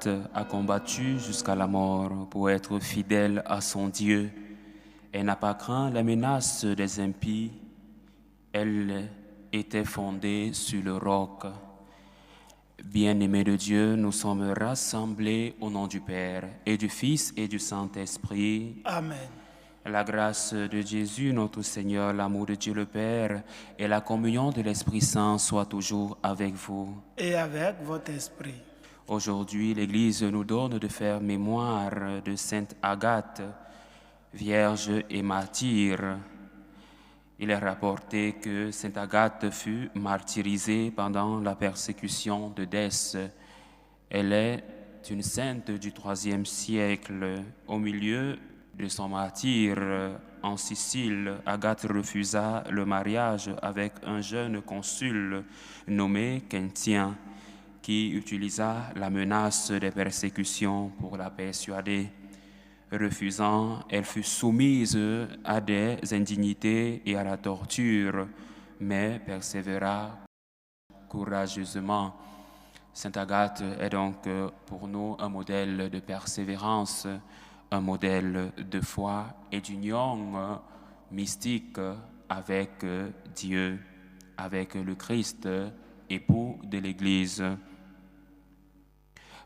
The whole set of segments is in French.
Agathe a combattu jusqu'à la mort pour être fidèle à son Dieu. Elle n'a pas craint la menace des impies. Elle était fondée sur le roc. Bien-aimés de Dieu, nous sommes rassemblés au nom du Père et du Fils et du Saint-Esprit. Amen. La grâce de Jésus, notre Seigneur, l'amour de Dieu le Père et la communion de l'Esprit Saint soient toujours avec vous. Et avec votre esprit. Aujourd'hui, l'Église nous donne de faire mémoire de Sainte Agathe, vierge et martyre. Il est rapporté que Sainte Agathe fut martyrisée pendant la persécution de Dèce. Elle est une sainte du IIIe siècle. Au milieu de son martyre en Sicile, Agathe refusa le mariage avec un jeune consul nommé Quintien, qui utilisa la menace des persécutions pour la persuader. Refusant, elle fut soumise à des indignités et à la torture, mais persévéra courageusement. Sainte Agathe est donc pour nous un modèle de persévérance, un modèle de foi et d'union mystique avec Dieu, avec le Christ, époux de l'Église.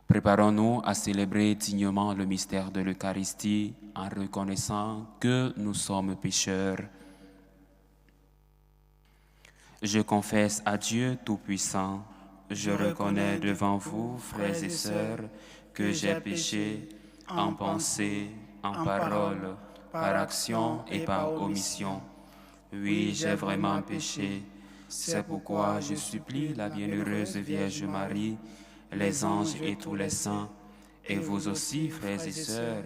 Préparons-nous à célébrer dignement le mystère de l'Eucharistie en reconnaissant que nous sommes pécheurs. Je confesse à Dieu Tout-Puissant, je reconnais devant vous, frères et sœurs, que j'ai péché en pensée, en parole, par action et par omission. Oui, j'ai vraiment péché. C'est pourquoi je supplie la bienheureuse Vierge Marie, les anges et tous les saints, et vous aussi, frères et sœurs,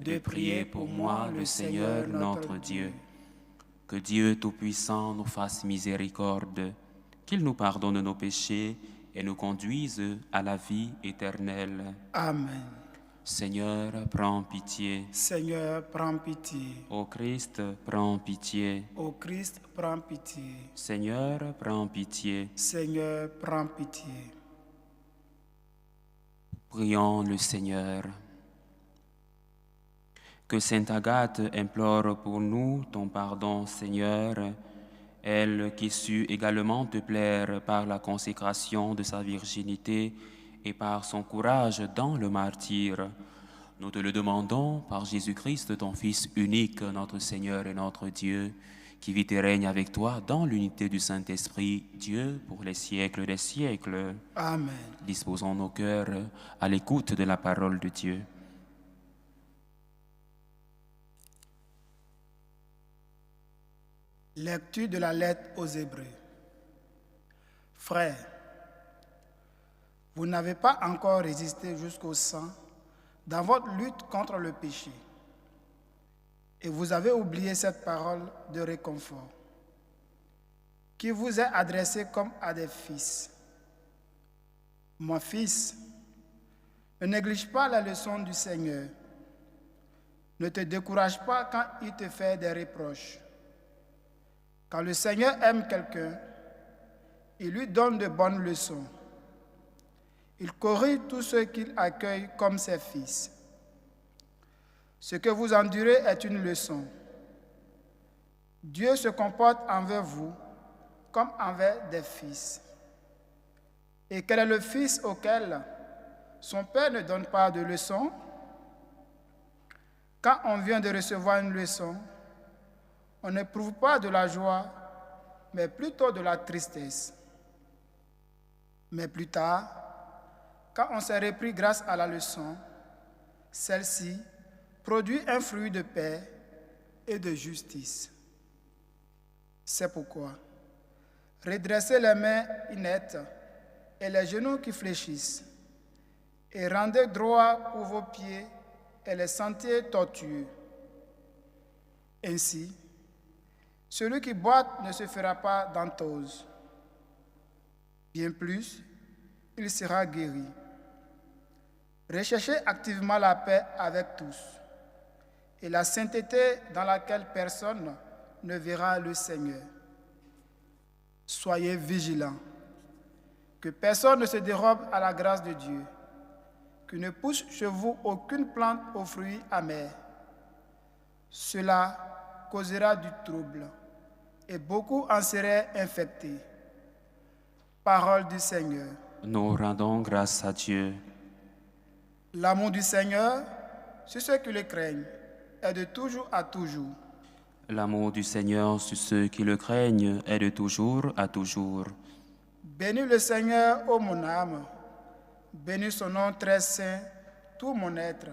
de prier pour moi, le Seigneur notre Dieu. Que Dieu Tout-Puissant nous fasse miséricorde, qu'il nous pardonne nos péchés et nous conduise à la vie éternelle. Amen. Seigneur, prends pitié. Seigneur, prends pitié. Ô Christ, prends pitié. Ô Christ, prends pitié. Seigneur, prends pitié. Seigneur, prends pitié. Prions le Seigneur. Que Sainte Agathe implore pour nous ton pardon, Seigneur, elle qui sut également te plaire par la consécration de sa virginité et par son courage dans le martyre. Nous te le demandons par Jésus-Christ, ton Fils unique, notre Seigneur et notre Dieu, qui vit et règne avec toi dans l'unité du Saint-Esprit, Dieu pour les siècles des siècles. Amen. Disposons nos cœurs à l'écoute de la parole de Dieu. Lecture de la lettre aux Hébreux. Frères, vous n'avez pas encore résisté jusqu'au sang dans votre lutte contre le péché. Et vous avez oublié cette parole de réconfort qui vous est adressée comme à des fils. Mon fils, ne néglige pas la leçon du Seigneur. Ne te décourage pas quand il te fait des reproches. Quand le Seigneur aime quelqu'un, il lui donne de bonnes leçons. Il corrige tous ceux qu'il accueille comme ses fils. Ce que vous endurez est une leçon. Dieu se comporte envers vous comme envers des fils. Et quel est le fils auquel son père ne donne pas de leçon? Quand on vient de recevoir une leçon, on n'éprouve pas de la joie, mais plutôt de la tristesse. Mais plus tard, quand on s'est repris grâce à la leçon, celle-ci produit un fruit de paix et de justice. C'est pourquoi, redressez les mains inertes et les genoux qui fléchissent, et rendez droit pour vos pieds et les sentiers tortueux. Ainsi, celui qui boite ne se fera pas d'entorse. Bien plus, il sera guéri. Recherchez activement la paix avec tous et la sainteté dans laquelle personne ne verra le Seigneur. Soyez vigilants, que personne ne se dérobe à la grâce de Dieu, que ne pousse chez vous aucune plante aux fruits amers. Cela causera du trouble et beaucoup en seraient infectés. Parole du Seigneur. Nous rendons grâce à Dieu. L'amour du Seigneur, sur ceux qui le craignent, est de toujours à toujours. L'amour du Seigneur sur ceux qui le craignent est de toujours à toujours. Bénis le Seigneur, ô mon âme. Bénis son nom très saint, tout mon être.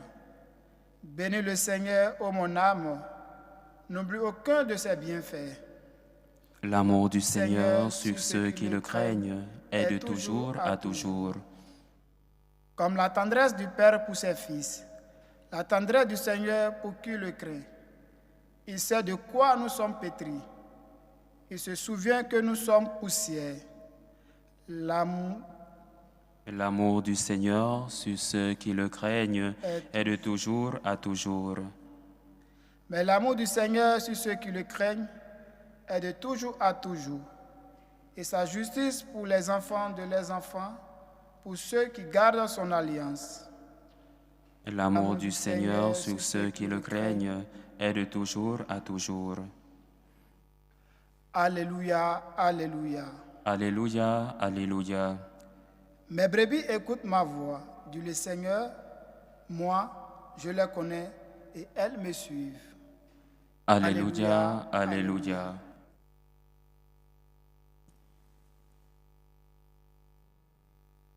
Bénis le Seigneur, ô mon âme. N'oublie aucun de ses bienfaits. L'amour du Seigneur sur ceux qui le craignent est de toujours à toujours. Comme la tendresse du Père pour ses fils, la tendresse du Seigneur pour qui le craint. Il sait de quoi nous sommes pétris. Il se souvient que nous sommes poussière. L'amour du Seigneur sur ceux qui le craignent est de toujours à toujours. Mais l'amour du Seigneur sur ceux qui le craignent est de toujours à toujours. Et sa justice pour les enfants de leurs enfants, pour ceux qui gardent son alliance. L'amour du Seigneur sur ceux qui le craignent est de toujours à toujours. Alléluia, alléluia. Alléluia, alléluia. Mes brebis écoutent ma voix, dit le Seigneur. Moi, je les connais et elles me suivent. Alléluia, alléluia.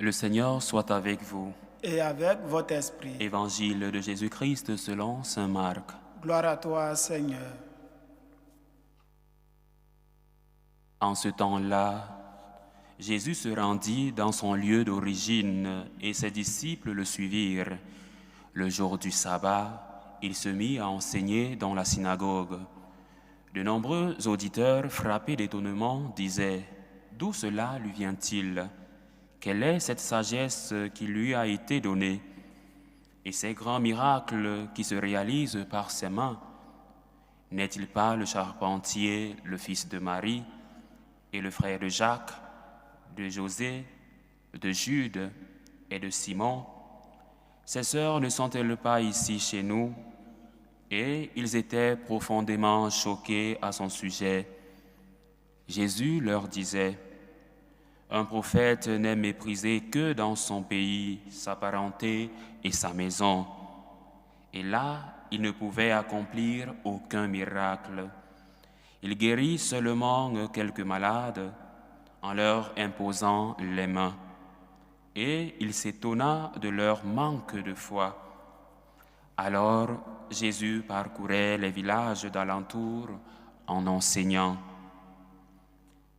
Le Seigneur soit avec vous. Et avec votre esprit. Évangile de Jésus-Christ selon saint Marc. Gloire à toi, Seigneur. En ce temps-là, Jésus se rendit dans son lieu d'origine et ses disciples le suivirent. Le jour du sabbat, il se mit à enseigner dans la synagogue. De nombreux auditeurs, frappés d'étonnement, disaient « D'où cela lui vient-il ? Quelle est cette sagesse qui lui a été donnée ? Et ces grands miracles qui se réalisent par ses mains ? N'est-il pas le charpentier, le fils de Marie, et le frère de Jacques, de José, de Jude et de Simon? Ses sœurs ne sont-elles pas ici chez nous? » Et ils étaient profondément choqués à son sujet. Jésus leur disait: « Un prophète n'est méprisé que dans son pays, sa parenté et sa maison. » Et là, il ne pouvait accomplir aucun miracle. Il guérit seulement quelques malades en leur imposant les mains. Et il s'étonna de leur manque de foi. Alors Jésus parcourait les villages d'alentour en enseignant.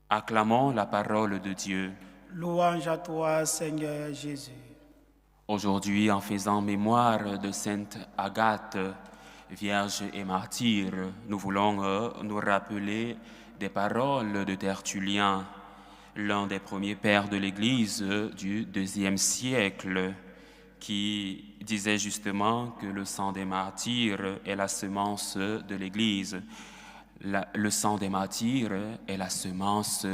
Acclamons la parole de Dieu. Louange à toi, Seigneur Jésus. Aujourd'hui, en faisant mémoire de Sainte Agathe, Vierge et martyre, nous voulons nous rappeler des paroles de Tertullien, l'un des premiers pères de l'Église du IIe siècle, qui disait justement que le sang des martyrs est la semence de l'Église. Le sang des martyrs est la semence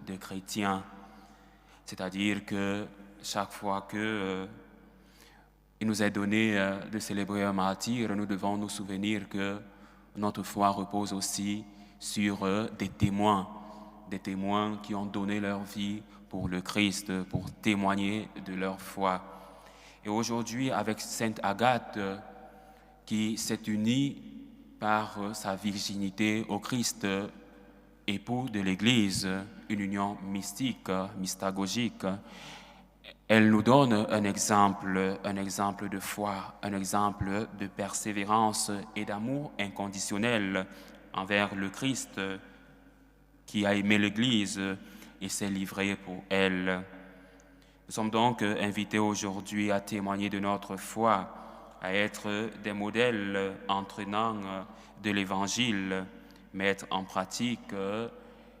des chrétiens. C'est-à-dire que chaque fois que il nous est donné de célébrer un martyr, nous devons nous souvenir que notre foi repose aussi sur des témoins qui ont donné leur vie pour le Christ, pour témoigner de leur foi. Et aujourd'hui, avec Sainte Agathe, qui s'est unie par sa virginité au Christ, époux de l'Église, une union mystique, mystagogique, elle nous donne un exemple de foi, un exemple de persévérance et d'amour inconditionnel envers le Christ qui a aimé l'Église et s'est livré pour elle. Nous sommes donc invités aujourd'hui à témoigner de notre foi, à être des modèles entraînants de l'Évangile, mettre en pratique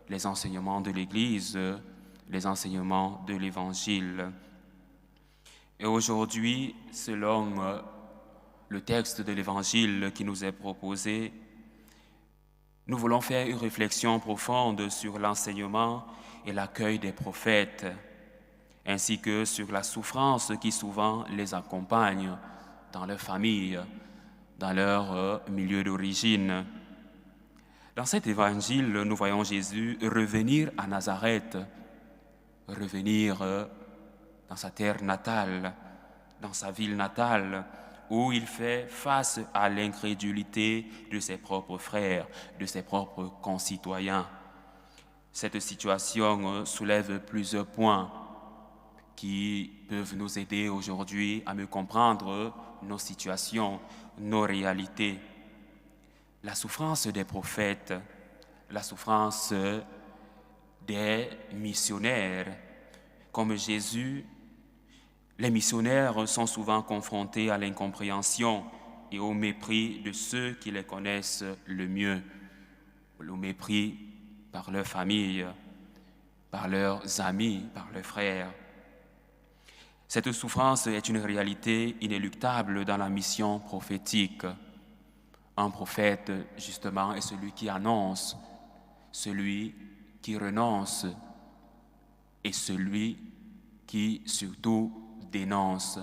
les enseignements de l'Église, les enseignements de l'Évangile. Et aujourd'hui, selon le texte de l'Évangile qui nous est proposé, nous voulons faire une réflexion profonde sur l'enseignement et l'accueil des prophètes. ainsi que sur la souffrance qui souvent les accompagne dans leur famille, dans leur milieu d'origine. Dans cet évangile, nous voyons Jésus revenir à Nazareth, revenir dans sa terre natale, dans sa ville natale, où il fait face à l'incrédulité de ses propres frères, de ses propres concitoyens. Cette situation soulève plusieurs points qui peuvent nous aider aujourd'hui à mieux comprendre nos situations, nos réalités. La souffrance des prophètes, la souffrance des missionnaires. Comme Jésus, les missionnaires sont souvent confrontés à l'incompréhension et au mépris de ceux qui les connaissent le mieux, au mépris par leur famille, par leurs amis, par leurs frères. Cette souffrance est une réalité inéluctable dans la mission prophétique. Un prophète, justement, est celui qui annonce, celui qui renonce et celui qui, surtout, dénonce.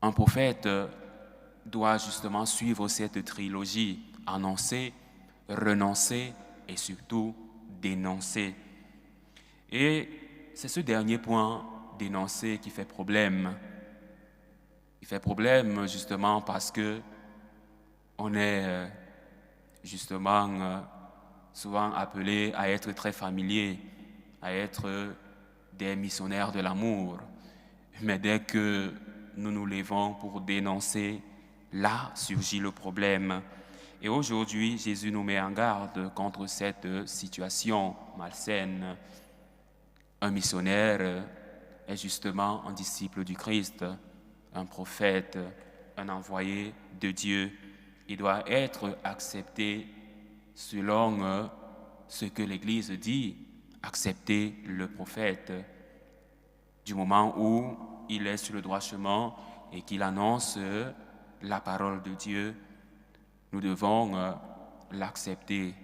Un prophète doit justement suivre cette trilogie, annoncer, renoncer et surtout dénoncer. Et c'est ce dernier point, dénoncer, qui fait problème. Il fait problème justement parce que on est justement souvent appelé à être très familier, à être des missionnaires de l'amour. Mais dès que nous nous levons pour dénoncer, là surgit le problème. Et aujourd'hui, Jésus nous met en garde contre cette situation malsaine. Un missionnaire est justement un disciple du Christ, un prophète, un envoyé de Dieu. Il doit être accepté selon ce que l'Église dit, accepter le prophète. Du moment où il est sur le droit chemin et qu'il annonce la parole de Dieu, nous devons l'accepter.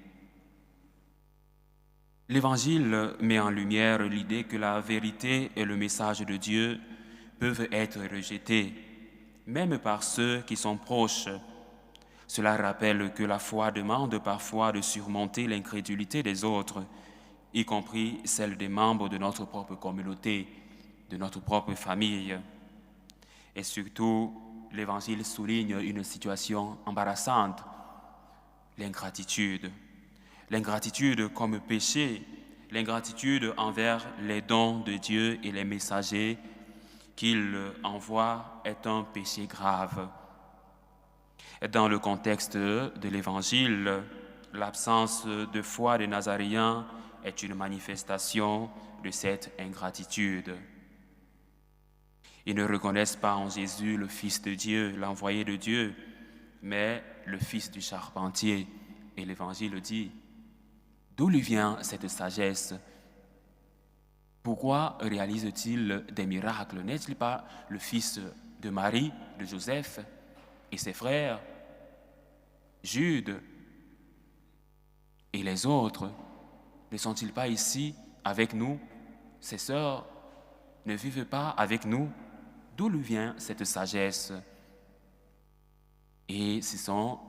L'Évangile met en lumière l'idée que la vérité et le message de Dieu peuvent être rejetés, même par ceux qui sont proches. Cela rappelle que la foi demande parfois de surmonter l'incrédulité des autres, y compris celle des membres de notre propre communauté, de notre propre famille. Et surtout, l'Évangile souligne une situation embarrassante, l'ingratitude. L'ingratitude comme péché, l'ingratitude envers les dons de Dieu et les messagers qu'il envoie est un péché grave. Dans le contexte de l'Évangile, l'absence de foi des Nazaréens est une manifestation de cette ingratitude. Ils ne reconnaissent pas en Jésus le Fils de Dieu, l'envoyé de Dieu, mais le fils du charpentier. Et l'Évangile dit, d'où lui vient cette sagesse? Pourquoi réalise-t-il des miracles? N'est-il pas le fils de Marie, de Joseph et ses frères, Jude et les autres? Ne sont-ils pas ici avec nous? Ses sœurs ne vivent pas avec nous? D'où lui vient cette sagesse? Et ce sont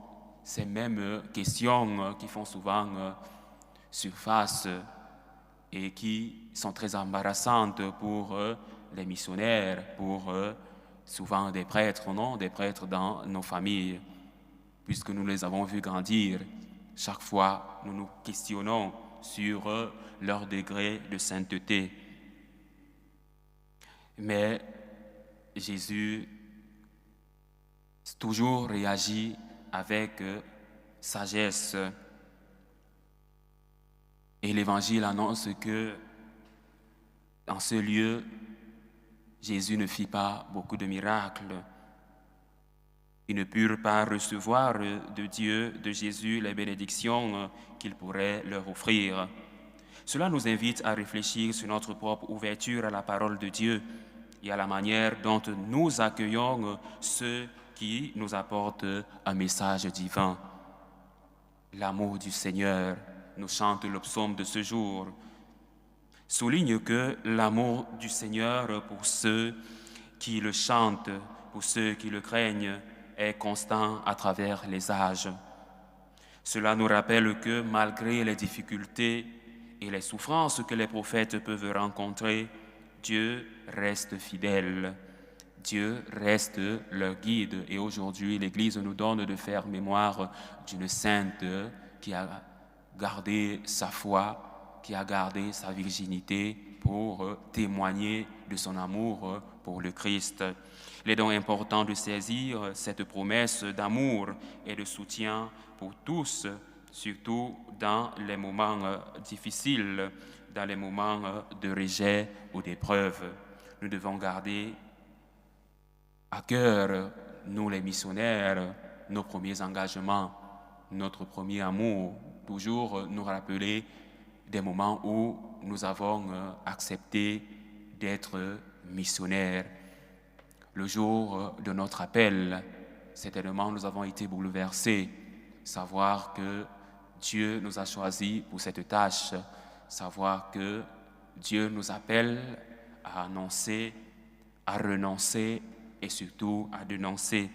ces mêmes questions qui font souvent surface et qui sont très embarrassantes pour les missionnaires, pour souvent des prêtres, non, des prêtres dans nos familles, puisque nous les avons vus grandir. Chaque fois, nous nous questionnons sur leur degré de sainteté. Mais Jésus toujours réagit avec sagesse. Et l'Évangile annonce que dans ce lieu, Jésus ne fit pas beaucoup de miracles. Ils ne purent pas recevoir de Dieu, de Jésus, les bénédictions qu'il pourrait leur offrir. Cela nous invite à réfléchir sur notre propre ouverture à la parole de Dieu et à la manière dont nous accueillons ceux qui nous apportent un message divin. L'amour du Seigneur nous chante le psaume de ce jour. souligne que l'amour du Seigneur pour ceux qui le chantent, pour ceux qui le craignent, est constant à travers les âges. Cela nous rappelle que malgré les difficultés et les souffrances que les prophètes peuvent rencontrer, Dieu reste fidèle. Dieu reste leur guide. Et aujourd'hui, l'Église nous donne de faire mémoire d'une sainte qui a gardé sa foi, qui a gardé sa virginité pour témoigner de son amour pour le Christ. Il est donc important de saisir cette promesse d'amour et de soutien pour tous, surtout dans les moments difficiles, dans les moments de rejet ou d'épreuve. Nous devons garder à cœur, nous les missionnaires, nos premiers engagements, notre premier amour, toujours nous rappeler des moments où nous avons accepté d'être missionnaires. Le jour de notre appel, certainement nous avons été bouleversés, savoir que Dieu nous a choisis pour cette tâche, savoir que Dieu nous appelle à annoncer, à renoncer et surtout à dénoncer.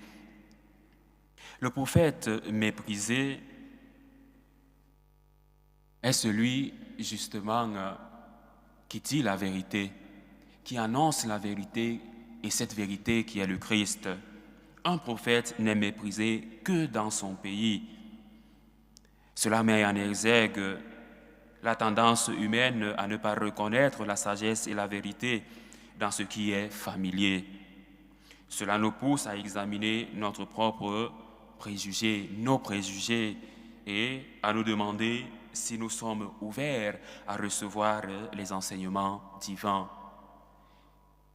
Le prophète méprisé est celui justement qui dit la vérité, qui annonce la vérité et cette vérité qui est le Christ. Un prophète n'est méprisé que dans son pays. Cela met en exergue la tendance humaine à ne pas reconnaître la sagesse et la vérité dans ce qui est familier. Cela nous pousse à examiner notre propre préjugé, nos préjugés, et à nous demander si nous sommes ouverts à recevoir les enseignements divins.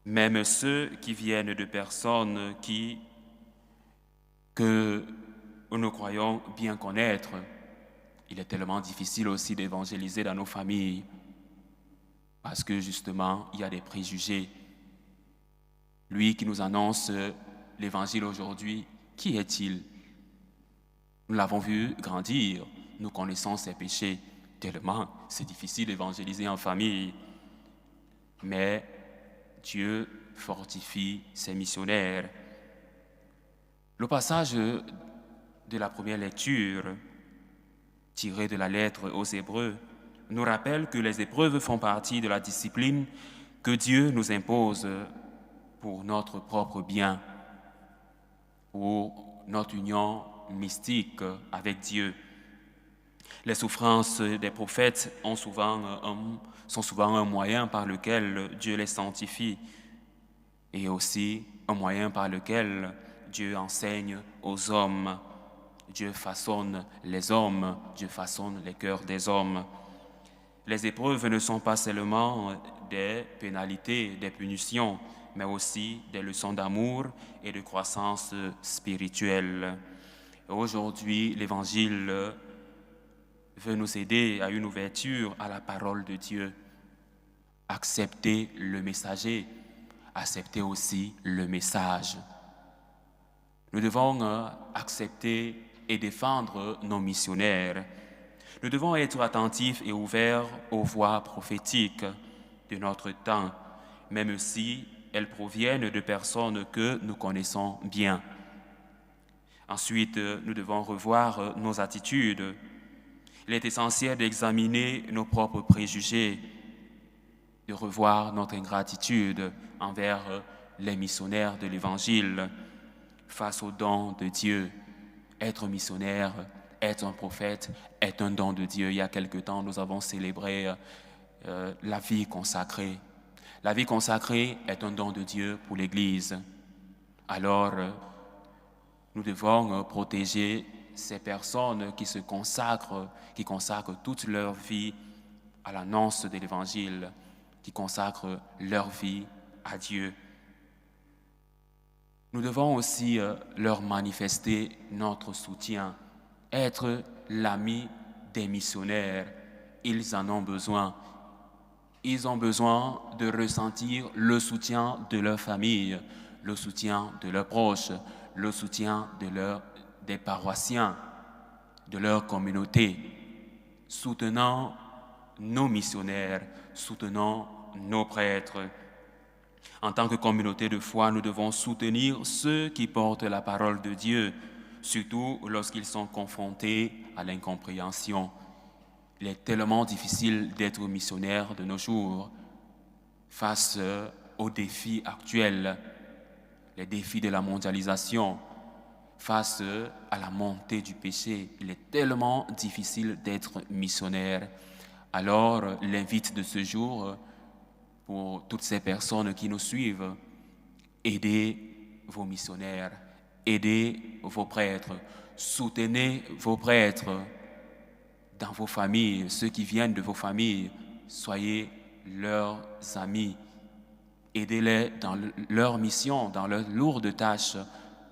Même ceux qui viennent de personnes que nous croyons bien connaître, il est tellement difficile aussi d'évangéliser dans nos familles parce que justement, il y a des préjugés. Lui qui nous annonce l'évangile aujourd'hui, qui est-il? Nous l'avons vu grandir, nous connaissons ses péchés, tellement c'est difficile d'évangéliser en famille. Mais Dieu fortifie ses missionnaires. Le passage de la première lecture, tiré de la lettre aux Hébreux, nous rappelle que les épreuves font partie de la discipline que Dieu nous impose pour notre propre bien, pour notre union mystique avec Dieu. Les souffrances des prophètes sont souvent un moyen par lequel Dieu les sanctifie et aussi un moyen par lequel Dieu enseigne aux hommes. Dieu façonne les hommes, Dieu façonne les cœurs des hommes. Les épreuves ne sont pas seulement des pénalités, des punitions, mais aussi des leçons d'amour et de croissance spirituelle. Aujourd'hui, l'Évangile veut nous aider à une ouverture à la parole de Dieu. Accepter le messager, accepter aussi le message. Nous devons accepter et défendre nos missionnaires. Nous devons être attentifs et ouverts aux voix prophétiques de notre temps, même si elles proviennent de personnes que nous connaissons bien. Ensuite, nous devons revoir nos attitudes. Il est essentiel d'examiner nos propres préjugés, de revoir notre ingratitude envers les missionnaires de l'Évangile face au don de Dieu. Être missionnaire, être un prophète est un don de Dieu. Il y a quelque temps, nous avons célébré la vie consacrée. La vie consacrée est un don de Dieu pour l'Église. Alors, nous devons protéger ces personnes qui se consacrent, qui consacrent toute leur vie à l'annonce de l'Évangile, qui consacrent leur vie à Dieu. Nous devons aussi leur manifester notre soutien, être l'ami des missionnaires. Ils en ont besoin. Ils ont besoin de ressentir le soutien de leur famille, le soutien de leurs proches, le soutien des paroissiens, de leur communauté. Soutenant nos missionnaires, soutenons nos prêtres. En tant que communauté de foi, nous devons soutenir ceux qui portent la parole de Dieu, surtout lorsqu'ils sont confrontés à l'incompréhension. Il est tellement difficile d'être missionnaire de nos jours face aux défis actuels, les défis de la mondialisation, face à la montée du péché. Il est tellement difficile d'être missionnaire. Alors, l'invite de ce jour, pour toutes ces personnes qui nous suivent, aidez vos missionnaires, aidez vos prêtres, soutenez vos prêtres dans vos familles, ceux qui viennent de vos familles, soyez leurs amis, aidez-les dans leur mission, dans leur lourde tâche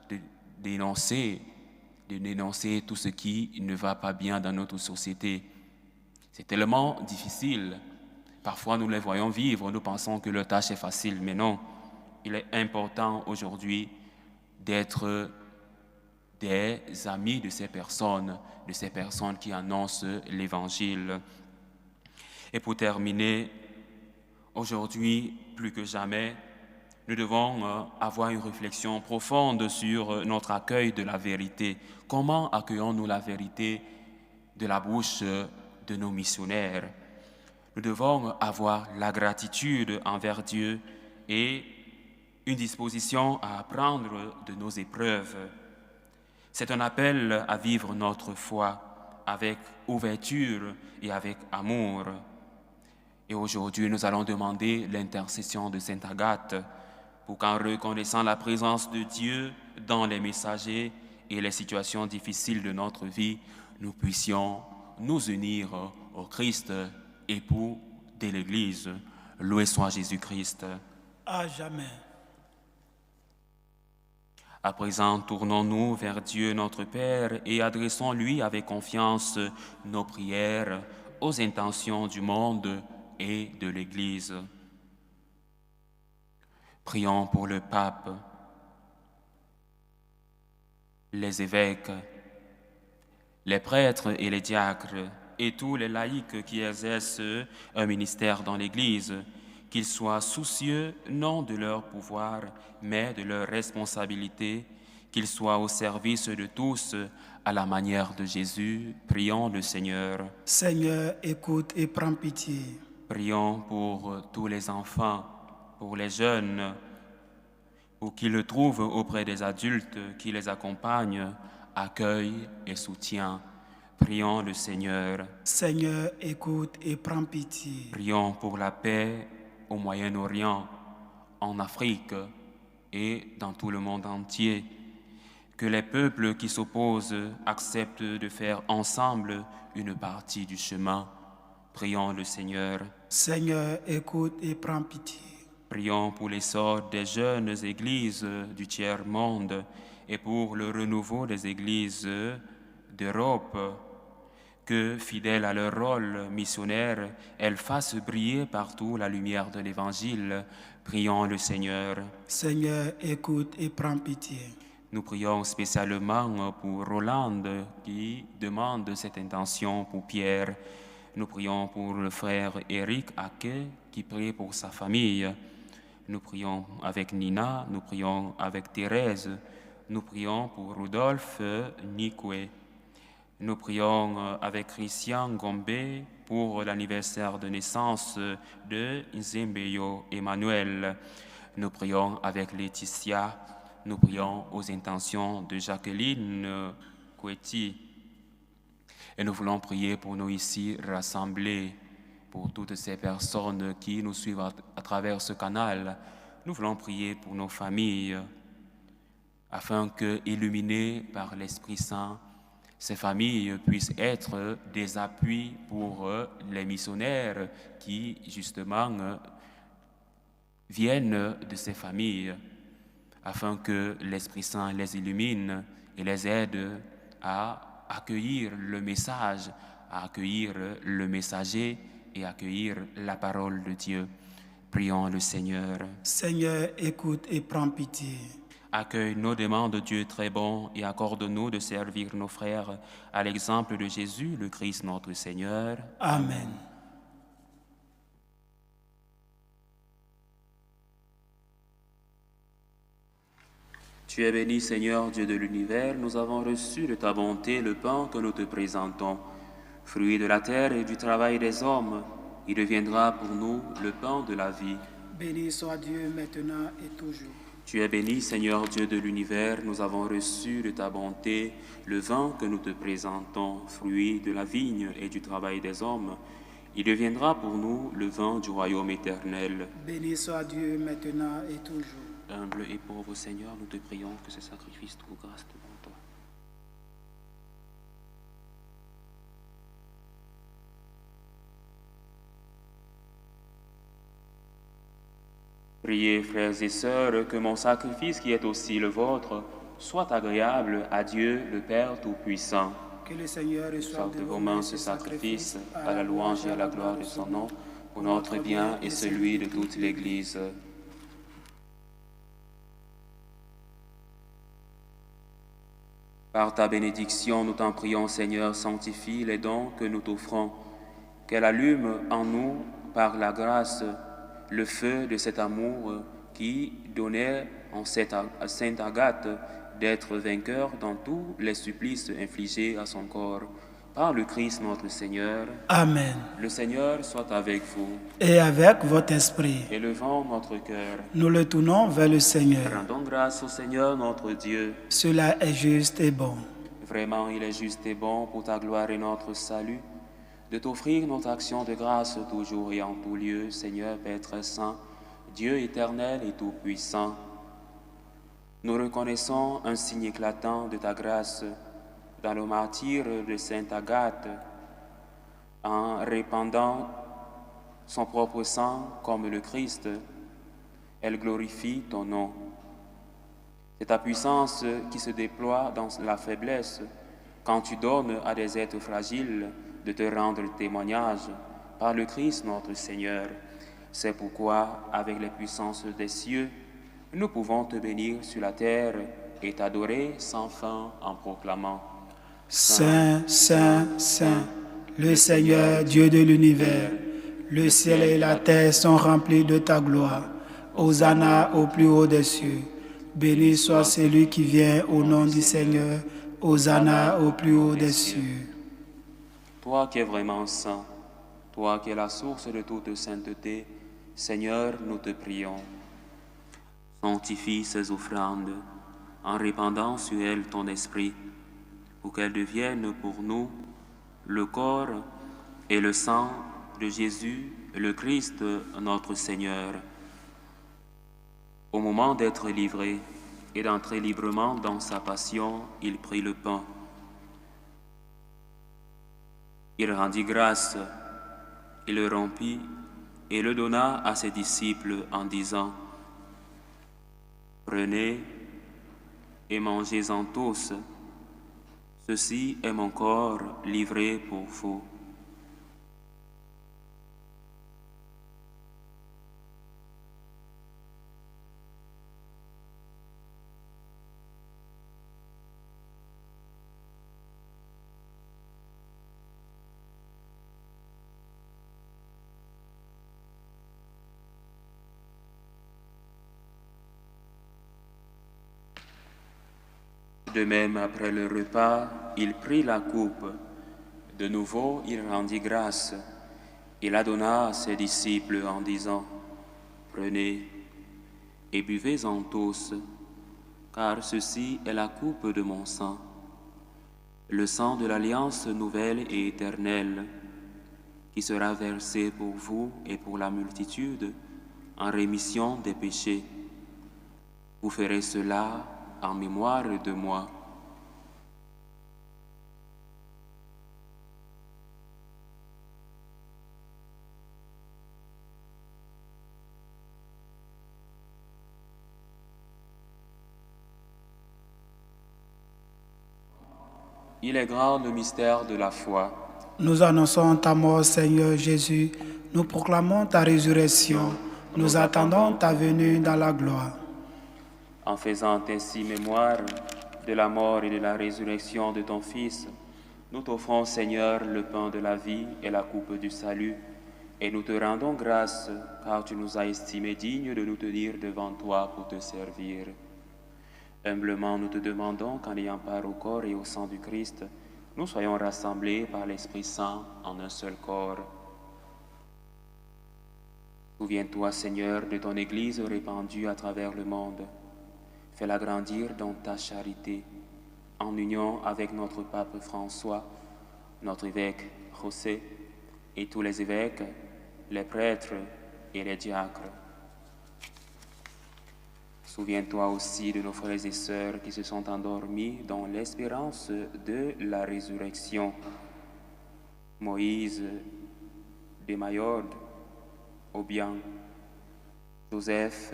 de dénoncer tout ce qui ne va pas bien dans notre société. C'est tellement difficile. Parfois, nous les voyons vivre, nous pensons que leur tâche est facile, mais non. Il est important aujourd'hui d'être des amis de ces personnes qui annoncent l'Évangile. Et pour terminer, aujourd'hui, plus que jamais, nous devons avoir une réflexion profonde sur notre accueil de la vérité. Comment accueillons-nous la vérité de la bouche de nos missionnaires? Nous devons avoir la gratitude envers Dieu et une disposition à apprendre de nos épreuves. C'est un appel à vivre notre foi avec ouverture et avec amour. Et aujourd'hui, nous allons demander l'intercession de Sainte Agathe pour qu'en reconnaissant la présence de Dieu dans les messagers et les situations difficiles de notre vie, nous puissions nous unir au Christ, époux de l'Église. Loué soit Jésus-Christ. À jamais. À présent, tournons-nous vers Dieu notre Père et adressons-lui avec confiance nos prières aux intentions du monde et de l'Église. Prions pour le pape, les évêques, les prêtres et les diacres et tous les laïcs qui exercent un ministère dans l'Église, qu'ils soient soucieux non de leur pouvoir, mais de leur responsabilité, qu'ils soient au service de tous à la manière de Jésus. Prions le Seigneur. Seigneur, écoute et prends pitié. Prions pour tous les enfants, pour les jeunes, pour qu'ils le trouvent auprès des adultes qui les accompagnent, accueil et soutien. Prions le Seigneur. Seigneur, écoute et prends pitié. Prions pour la paix au Moyen-Orient, en Afrique et dans tout le monde entier. Que les peuples qui s'opposent acceptent de faire ensemble une partie du chemin. Prions le Seigneur. Seigneur, écoute et prends pitié. Prions pour l'essor des jeunes églises du tiers-monde et pour le renouveau des églises d'Europe. Que, fidèles à leur rôle missionnaire, elles fassent briller partout la lumière de l'Évangile. Prions le Seigneur. Seigneur, écoute et prends pitié. Nous prions spécialement pour Rolande qui demande cette intention pour Pierre. Nous prions pour le frère Éric Ake qui prie pour sa famille. Nous prions avec Nina, nous prions avec Thérèse, nous prions pour Rudolphe Nikwe. Nous prions avec Christian Gombe pour l'anniversaire de naissance de Nzembeyo Emmanuel. Nous prions avec Laetitia. Nous prions aux intentions de Jacqueline Koueti. Et nous voulons prier pour nous ici rassemblés, pour toutes ces personnes qui nous suivent à travers ce canal. Nous voulons prier pour nos familles, afin que, illuminées par l'Esprit Saint, ces familles puissent être des appuis pour les missionnaires qui, justement, viennent de ces familles, afin que l'Esprit Saint les illumine et les aide à accueillir le message, à accueillir le messager et accueillir la parole de Dieu. Prions le Seigneur. Seigneur, écoute et prends pitié. Accueille nos demandes, Dieu très bon, et accorde-nous de servir nos frères à l'exemple de Jésus, le Christ notre Seigneur. Amen. Tu es béni, Seigneur, Dieu de l'univers, nous avons reçu de ta bonté le pain que nous te présentons. Fruit de la terre et du travail des hommes, il deviendra pour nous le pain de la vie. Béni soit Dieu maintenant et toujours. Tu es béni, Seigneur Dieu de l'univers, nous avons reçu de ta bonté le vin que nous te présentons, fruit de la vigne et du travail des hommes. Il deviendra pour nous le vin du royaume éternel. Béni soit Dieu maintenant et toujours. Humble et pauvre Seigneur, nous te prions que ce sacrifice trouve grâce devant toi. Priez, frères et sœurs, que mon sacrifice qui est aussi le vôtre soit agréable à Dieu, le Père Tout-Puissant. Que le Seigneur reçoive De vos mains ce sacrifice, à la louange et à la gloire de son nom, pour notre bien et celui de toute l'Église. Par ta bénédiction, nous t'en prions, Seigneur, sanctifie les dons que nous t'offrons, qu'elle allume en nous, par la grâce, le feu de cet amour qui donnait en Sainte Agathe d'être vainqueur dans tous les supplices infligés à son corps. Par le Christ notre Seigneur. Amen. Le Seigneur soit avec vous. Et avec votre esprit. Élevons notre cœur. Nous le tournons vers le Seigneur. Rendons grâce au Seigneur notre Dieu. Cela est juste et bon. Vraiment, il est juste et bon pour ta gloire et notre salut, de t'offrir notre action de grâce toujours et en tout lieu, Seigneur Père très saint, Dieu éternel et tout-puissant. Nous reconnaissons un signe éclatant de ta grâce dans le martyre de Sainte Agathe, en répandant son propre sang comme le Christ. Elle glorifie ton nom. C'est ta puissance qui se déploie dans la faiblesse quand tu donnes à des êtres fragiles de te rendre témoignage par le Christ notre Seigneur. C'est pourquoi, avec les puissances des cieux, nous pouvons te bénir sur la terre et t'adorer sans fin en proclamant: Saint, Saint, Saint, le Seigneur Dieu de l'univers, le ciel et la terre sont remplis de ta gloire. Hosanna au plus haut des cieux. Béni soit celui qui vient au nom du Seigneur. Hosanna au plus haut des cieux. Toi qui es vraiment saint, toi qui es la source de toute sainteté, Seigneur, nous te prions. Sanctifie ces offrandes en répandant sur elles ton esprit, pour qu'elles deviennent pour nous le corps et le sang de Jésus, le Christ, notre Seigneur. Au moment d'être livré et d'entrer librement dans sa passion, il prit le pain. Il rendit grâce, il le rompit et le donna à ses disciples en disant: « Prenez et mangez-en tous. Ceci est mon corps livré pour vous. » De même, après le repas, il prit la coupe. De nouveau, il rendit grâce. Il la donna à ses disciples en disant: « Prenez et buvez-en tous, car ceci est la coupe de mon sang, le sang de l'alliance nouvelle et éternelle, qui sera versé pour vous et pour la multitude en rémission des péchés. Vous ferez cela en mémoire de moi. » Il est grand le mystère de la foi. Nous annonçons ta mort, Seigneur Jésus. Nous proclamons ta résurrection. Nous attendons ta venue dans la gloire. En faisant ainsi mémoire de la mort et de la résurrection de ton Fils, nous t'offrons, Seigneur, le pain de la vie et la coupe du salut, et nous te rendons grâce, car tu nous as estimés dignes de nous tenir devant toi pour te servir. Humblement, nous te demandons qu'en ayant part au corps et au sang du Christ, nous soyons rassemblés par l'Esprit Saint en un seul corps. Souviens-toi, Seigneur, de ton Église répandue à travers le monde. Fais-la grandir dans ta charité, en union avec notre pape François, notre évêque José, et tous les évêques, les prêtres et les diacres. Souviens-toi aussi de nos frères et sœurs qui se sont endormis dans l'espérance de la résurrection. Moïse, Desmayord, Obiang, Joseph,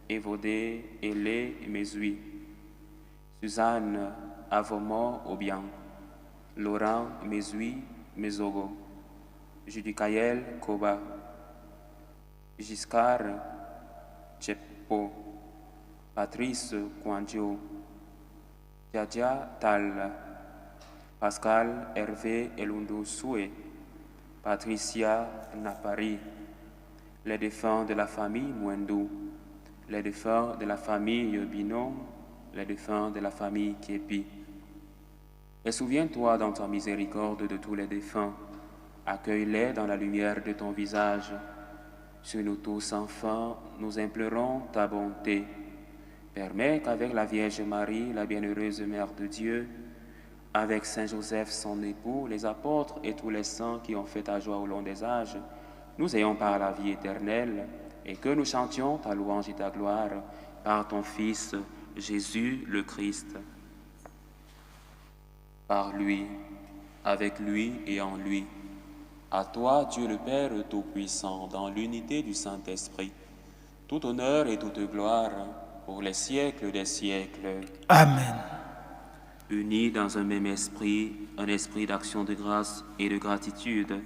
Évodé, Hélé, Mesui, Suzanne, Avomo, Obiang, Laurent, Mesui, Mesogo, Judicaël, Koba, Giscard, Tchepo, Patrice Kwanjo, Djadja Tal, Pascal Hervé Elundu Soué, Patricia Napari, les défunts de la famille Mwendou, les défunts de la famille Binom, les défunts de la famille Képi. Et souviens-toi dans ta miséricorde de tous les défunts, accueille-les dans la lumière de ton visage. Sur nous tous, enfin, nous implorons ta bonté. Permets qu'avec la Vierge Marie, la bienheureuse Mère de Dieu, avec Saint Joseph, son époux, les apôtres et tous les saints qui ont fait ta joie au long des âges, nous ayons par la vie éternelle et que nous chantions ta louange et ta gloire par ton Fils, Jésus le Christ. Par lui, avec lui et en lui. À toi, Dieu le Père Tout-Puissant, dans l'unité du Saint-Esprit, tout honneur et toute gloire pour les siècles des siècles. Amen. Unis dans un même esprit, un esprit d'action de grâce et de gratitude,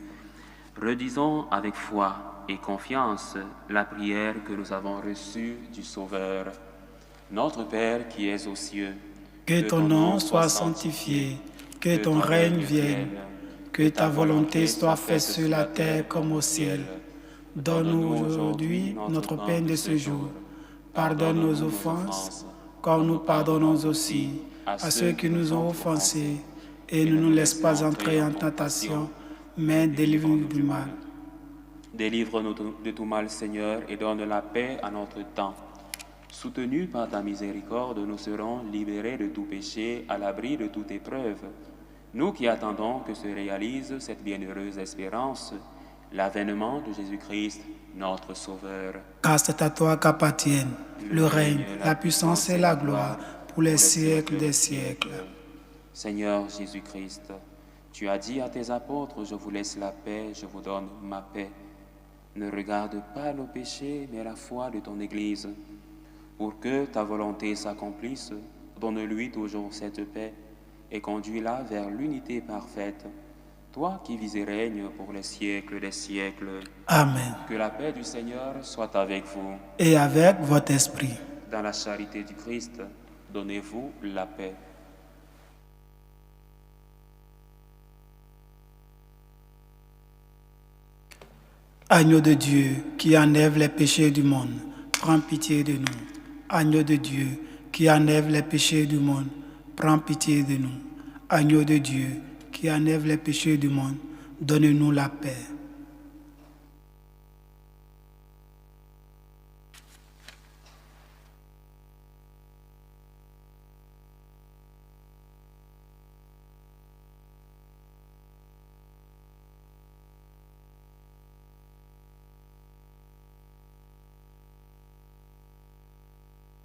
redisons avec foi et confiance la prière que nous avons reçue du Sauveur. Notre Père qui es aux cieux, que ton nom soit sanctifié, que ton règne vienne, que ta volonté soit faite sur la terre comme au ciel. Donne-nous aujourd'hui notre pain de ce jour. Pardonne nos offenses, comme nous pardonnons aussi à ceux qui nous ont offensés, et ne nous laisse pas entrer en tentation, mais délivre-nous du mal. Délivre-nous de tout mal, Seigneur, et donne la paix à notre temps. Soutenus par ta miséricorde, nous serons libérés de tout péché, à l'abri de toute épreuve. Nous qui attendons que se réalise cette bienheureuse espérance, l'avènement de Jésus-Christ, notre Sauveur. Car c'est à toi qu'appartiennent le règne, la puissance et la gloire pour les siècles des siècles. Seigneur Jésus-Christ, tu as dit à tes apôtres, je vous laisse la paix, je vous donne ma paix. Ne regarde pas nos péchés, mais la foi de ton Église. Pour que ta volonté s'accomplisse, donne-lui toujours cette paix et conduis-la vers l'unité parfaite. Toi qui vis et règnes pour les siècles des siècles. Amen. Que la paix du Seigneur soit avec vous. Et avec votre esprit. Dans la charité du Christ, donnez-vous la paix. Agneau de Dieu qui enlève les péchés du monde, prends pitié de nous. Agneau de Dieu qui enlève les péchés du monde, prends pitié de nous. Agneau de Dieu qui enlève les péchés du monde, donne-nous la paix.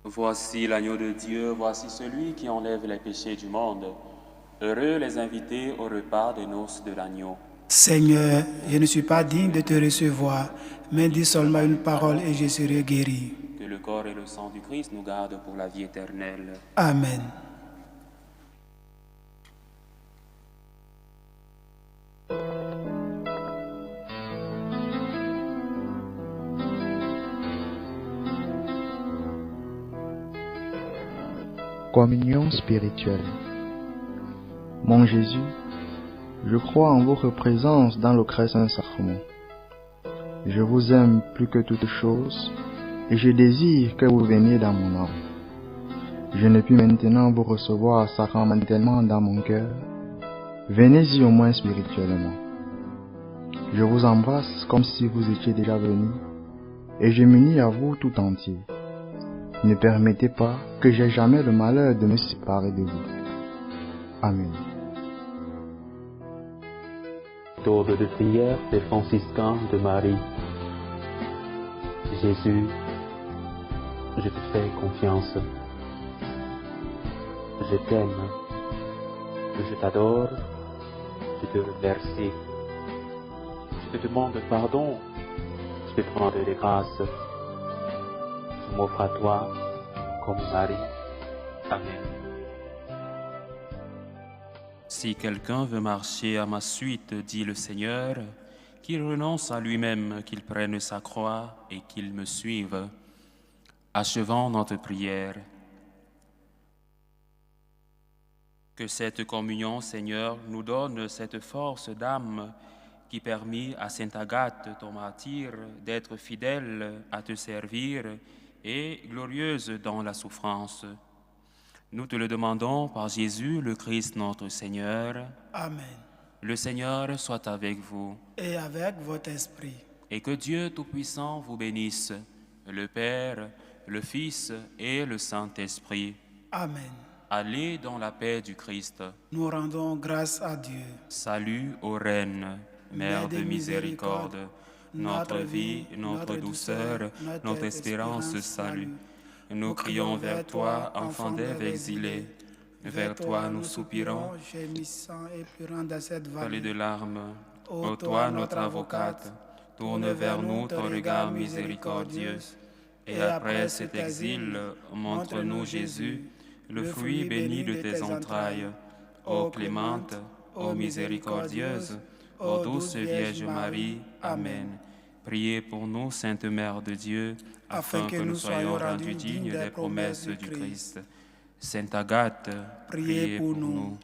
Voici l'agneau de Dieu, voici celui qui enlève les péchés du monde. Heureux les invités au repas des noces de l'agneau. Seigneur, je ne suis pas digne de te recevoir, mais dis seulement une parole et je serai guéri. Que le corps et le sang du Christ nous gardent pour la vie éternelle. Amen. Communion spirituelle. Mon Jésus, je crois en votre présence dans le très saint sacrement. Je vous aime plus que toute chose et je désire que vous veniez dans mon âme. je ne puis maintenant vous recevoir sacramentellement dans mon cœur, venez-y au moins spirituellement. Je vous embrasse comme si vous étiez déjà venu, et je m'unis à vous tout entier. Ne permettez pas que j'aie jamais le malheur de me séparer de vous. Amen. Méthode de prière des franciscains de Marie. Jésus, je te fais confiance. Je t'aime. Je t'adore. Je te remercie. Je te demande pardon. Je te prends de grâce. Je m'offre à toi comme Marie. Amen. Si quelqu'un veut marcher à ma suite, dit le Seigneur, qu'il renonce à lui-même, qu'il prenne sa croix et qu'il me suive. Achevons notre prière. Que cette communion, Seigneur, nous donne cette force d'âme qui permit à Sainte Agathe, ton martyr, d'être fidèle à te servir et glorieuse dans la souffrance. Nous te le demandons par Jésus, le Christ notre Seigneur. Amen. Le Seigneur soit avec vous. Et avec votre esprit. Et que Dieu Tout-Puissant vous bénisse, le Père, le Fils et le Saint-Esprit. Amen. Allez dans la paix du Christ. Nous rendons grâce à Dieu. Salut aux reines, Mère de miséricorde, notre vie, notre douceur, notre espérance, salut. Nous crions vers toi, enfant d'Ève exilé. Vers toi nous soupirons, gémissant et pleurant dans cette vallée vallée de larmes. Ô toi, notre avocate, tourne vers nous ton regard miséricordieux. Et après cet exil, montre-nous Jésus, le fruit béni de tes entrailles. Ô clémente, ô miséricordieuse, ô douce Vierge Marie. Amen. Priez pour nous, Sainte Mère de Dieu, afin que nous soyons rendus dignes des promesses du Christ. Sainte Agathe, priez pour nous.